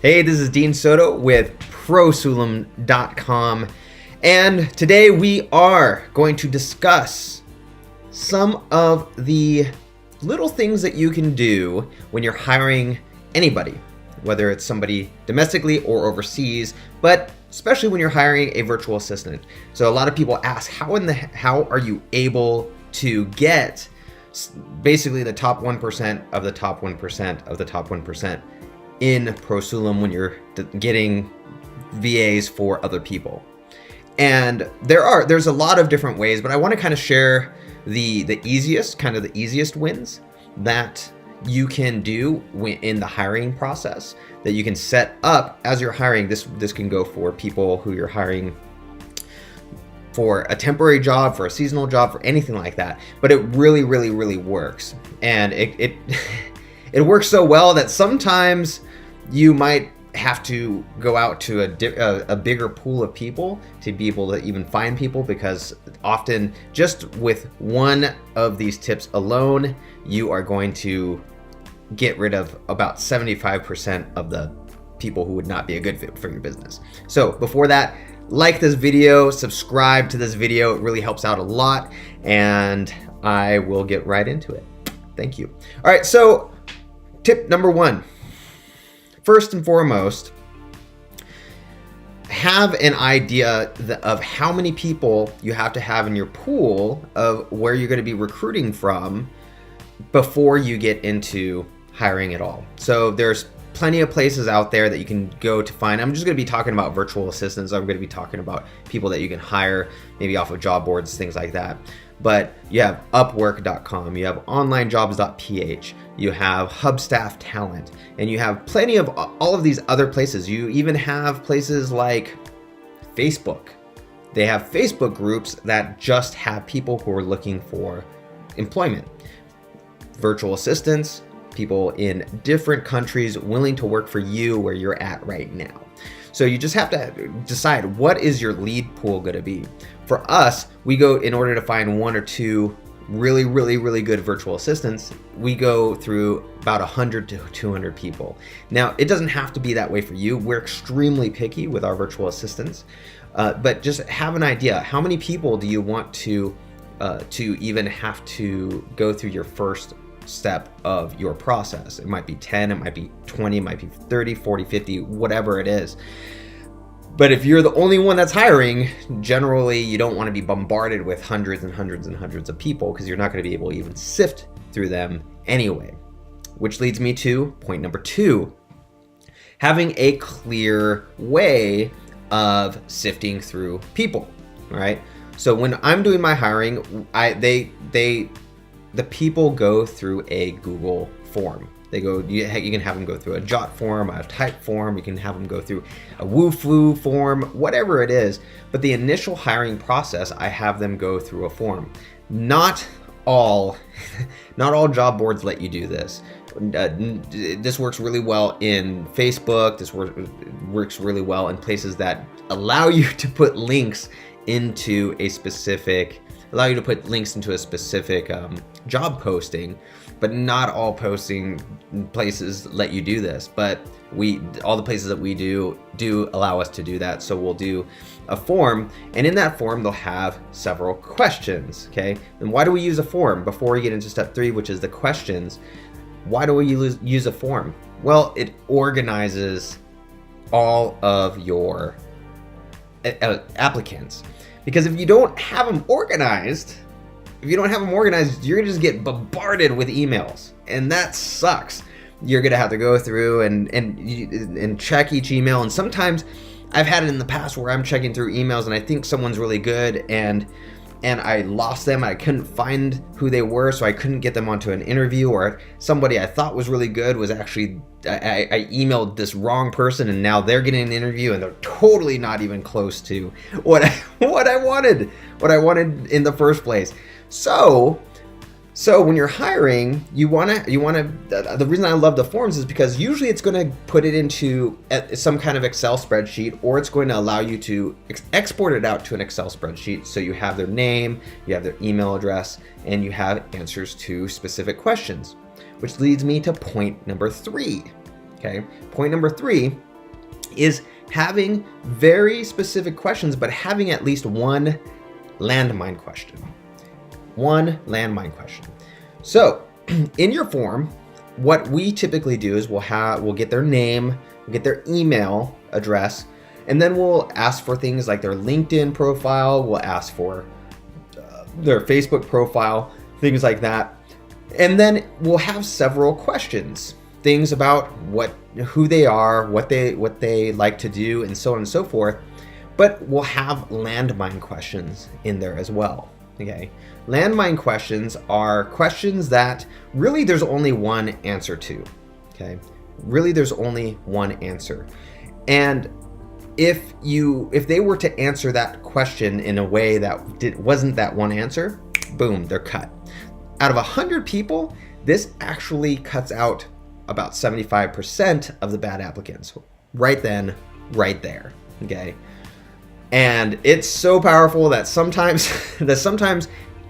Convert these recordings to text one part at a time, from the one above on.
Hey, this is Dean Soto with prosulum.com, and today we are going to discuss some of the little things that you can do when you're hiring anybody, whether it's somebody domestically or overseas, but especially when you're hiring a virtual assistant. So a lot of people ask, how are you able to get basically the top 1% of the top 1% of the top 1% in Prosulum when you're getting VAs for other people? And there's a lot of different ways, but I want to kind of share the easiest wins that you can do in the hiring process that you can set up as you're hiring. This can go for people who you're hiring for a temporary job, for a seasonal job, for anything like that. But it really, really, really works. And it it works so well that sometimes you might have to go out to a bigger pool of people to be able to even find people, because often just with one of these tips alone, you are going to get rid of about 75% of the people who would not be a good fit for your business. So before that, like this video, subscribe to this video. It really helps out a lot, and I will get right into it. Thank you. All right, so tip number one. First and foremost, have an idea of how many people you have to have in your pool of where you're going to be recruiting from before you get into hiring at all. So there's plenty of places out there that you can go to find. I'm just going to be talking about virtual assistants. I'm going to be talking about people that you can hire maybe off of job boards, things like that. But you have Upwork.com, you have OnlineJobs.ph, you have Hubstaff Talent, and you have plenty of all of these other places. You even have places like Facebook. They have Facebook groups that just have people who are looking for employment. Virtual assistants, people in different countries willing to work for you where you're at right now. So you just have to decide, what is your lead pool going to be? For us, we go, in order to find one or two really, really, really good virtual assistants, we go through about 100 to 200 people. Now, it doesn't have to be that way for you. We're extremely picky with our virtual assistants, but just have an idea. How many people do you want to even have to go through your first step of your process? It might be 10, it might be 20, it might be 30, 40, 50, whatever it is. But if you're the only one that's hiring, generally you don't want to be bombarded with hundreds and hundreds and hundreds of people, because you're not going to be able to even sift through them anyway. Which leads me to point number two, having a clear way of sifting through people, right? So when I'm doing my hiring, the people go through a Google form. You can have them go through a Jot form, a Type form, you can have them go through a Woo-Flu form, whatever it is. But the initial hiring process, I have them go through a form. Not all job boards let you do this. This works really well in Facebook. This works really well in places that allow you to put links into a specific job posting, but not all posting places let you do this. But all the places that we do allow us to do that. So we'll do a form, and in that form they'll have several questions. Okay, and why do we use a form? Before we get into step 3, which is the questions, why do we use a form? Well, it organizes all of your applicants. Because if you don't have them organized, you're gonna just get bombarded with emails, and that sucks. You're gonna have to go through and check each email, and sometimes I've had it in the past where I'm checking through emails and I think someone's really good, and I lost them. I couldn't find who they were, so I couldn't get them onto an interview, or somebody I thought was really good was actually, I emailed this wrong person, and now they're getting an interview and they're totally not even close to what I wanted in the first place. So when you're hiring, you wanna. The reason I love the forms is because usually it's going to put it into some kind of Excel spreadsheet, or it's going to allow you to export it out to an Excel spreadsheet. So you have their name, you have their email address, and you have answers to specific questions. Which leads me to point number 3. Okay, point number 3 is having very specific questions, but having at least one landmine question. One landmine question. So in your form, what we typically do is we'll get their name, we'll get their email address, and then we'll ask for things like their LinkedIn profile, we'll ask for their Facebook profile, things like that. And then we'll have several questions, things about who they are, what they like to do, and so on and so forth. But we'll have landmine questions in there as well. Okay, landmine questions are questions that really there's only one answer to. Okay, really there's only one answer, and if they were to answer that question in a way that wasn't that one answer, boom, they're cut. Out of 100 people, this actually cuts out about 75% of the bad applicants right then, right there. Okay. And it's so powerful that sometimes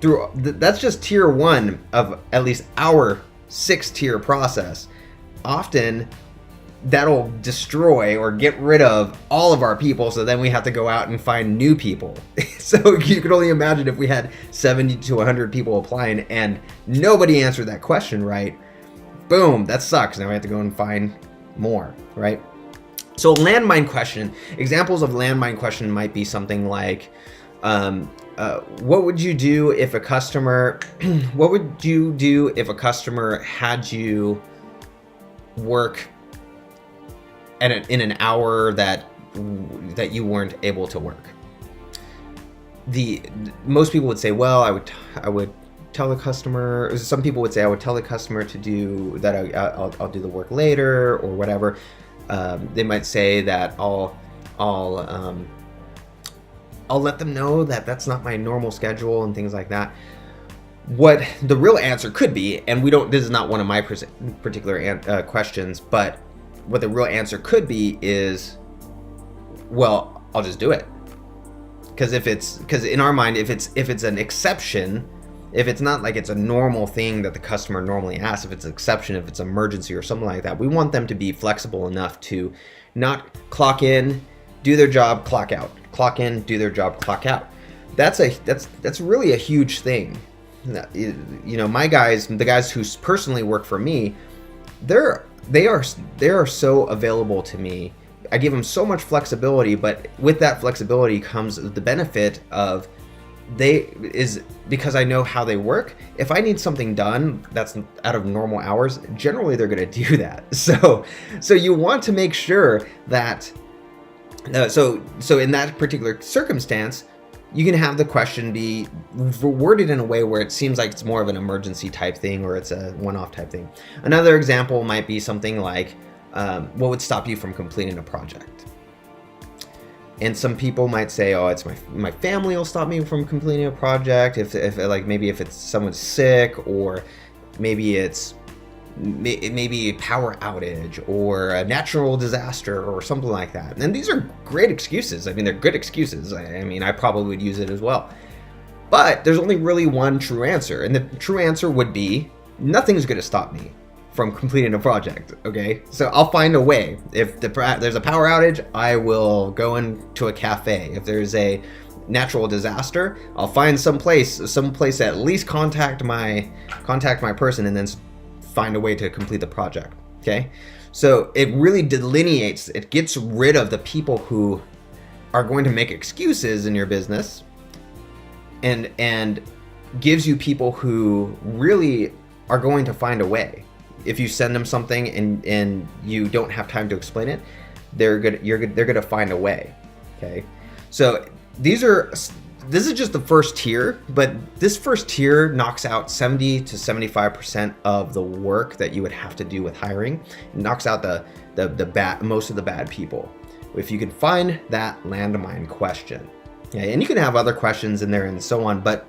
through that's just tier 1 of at least our 6-tier process. Often that'll destroy or get rid of all of our people, so then we have to go out and find new people. So you can only imagine if we had 70 to 100 people applying and nobody answered that question right. Boom, that sucks. Now we have to go and find more, right? So landmine question, examples of landmine question might be something like, what would you do if a customer, had you work in an hour that you weren't able to work? Most people would say, well, I would tell the customer. Some people would say I would tell the customer to do that. I'll do the work later or whatever. They might say that I'll let them know that that's not my normal schedule and things like that. What the real answer could be, and this is not one of my particular questions, but what the real answer could be is, well, I'll just do it. Because in our mind, if it's an exception, if it's not like it's a normal thing that the customer normally asks, if it's an exception, if it's emergency or something like that, we want them to be flexible enough to not clock in, do their job, clock out, clock in, do their job, clock out. That's really a huge thing. You know, my guys, the guys who personally work for me, they are so available to me. I give them so much flexibility, but with that flexibility comes the benefit of because I know how they work. If I need something done that's out of normal hours, generally they're going to do that. So you want to make sure that so in that particular circumstance, you can have the question be worded in a way where it seems like it's more of an emergency type thing, or it's a one-off type thing. Another example might be something like, what would stop you from completing a project? And some people might say, oh, it's my family will stop me from completing a project. If like maybe if it's someone's sick, or maybe it's maybe a power outage or a natural disaster or something like that. And these are great excuses. I mean, they're good excuses. I mean, I probably would use it as well. But there's only really one true answer. And the true answer would be, nothing's going to stop me from completing a project, okay? So I'll find a way. If there's a power outage, I will go into a cafe. If there's a natural disaster, I'll find some place to at least contact my person and then find a way to complete the project, okay? So it really delineates, it gets rid of the people who are going to make excuses in your business, and gives you people who really are going to find a way. If you send them something and you don't have time to explain it, they're gonna find a way. Okay, so this is just the first tier, but this first tier knocks out 70 to 75% of the work that you would have to do with hiring. It knocks out most of the bad people if you can find that landmine question. Okay, and you can have other questions in there and so on, but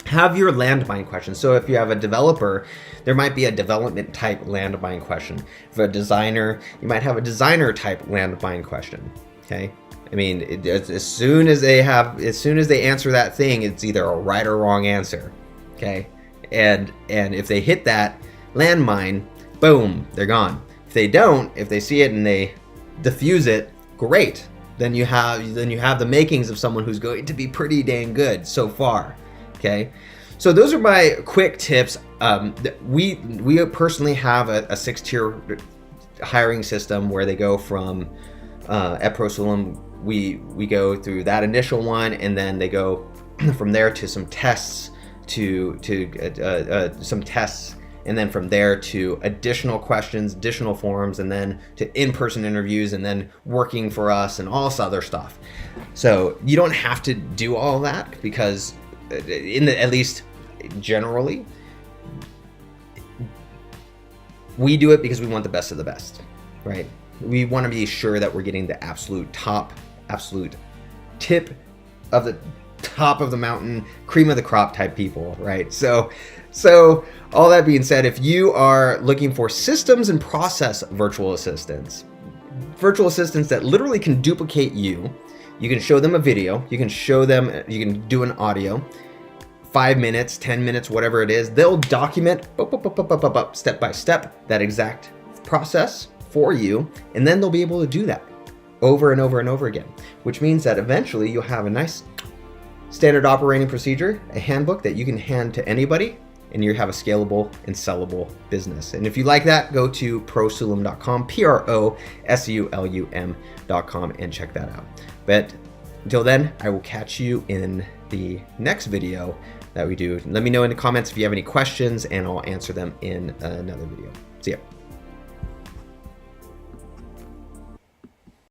have your landmine question. So if you have a developer, there might be a development type landmine question. If a designer, you might have a designer type landmine question. Okay, I mean, as soon as they answer that thing, it's either a right or wrong answer. Okay, and if they hit that landmine, boom, they're gone. If they don't, if they see it and they diffuse it, great. Then you have the makings of someone who's going to be pretty dang good so far. Okay, so those are my quick tips. We personally have a 6-tier hiring system where they go from at ProSolum. We go through that initial one, and then they go from there to some tests, and then from there to additional questions, additional forms, and then to in-person interviews, and then working for us and all this other stuff. So you don't have to do all that, because at least generally, we do it because we want the best of the best, right? We want to be sure that we're getting the absolute tip of the top of the mountain, cream of the crop type people, right? So all that being said, if you are looking for systems and process virtual assistants that literally can duplicate you can show them a video, you can do an audio, 5 minutes, 10 minutes, whatever it is. They'll document step by step that exact process for you, and then they'll be able to do that over and over and over again, which means that eventually you'll have a nice standard operating procedure, a handbook that you can hand to anybody, and you have a scalable and sellable business. And if you like that, go to prosulum.com, prosulum.com, and check that out. But until then, I will catch you in the next video that we do. Let me know in the comments if you have any questions, and I'll answer them in another video. See ya.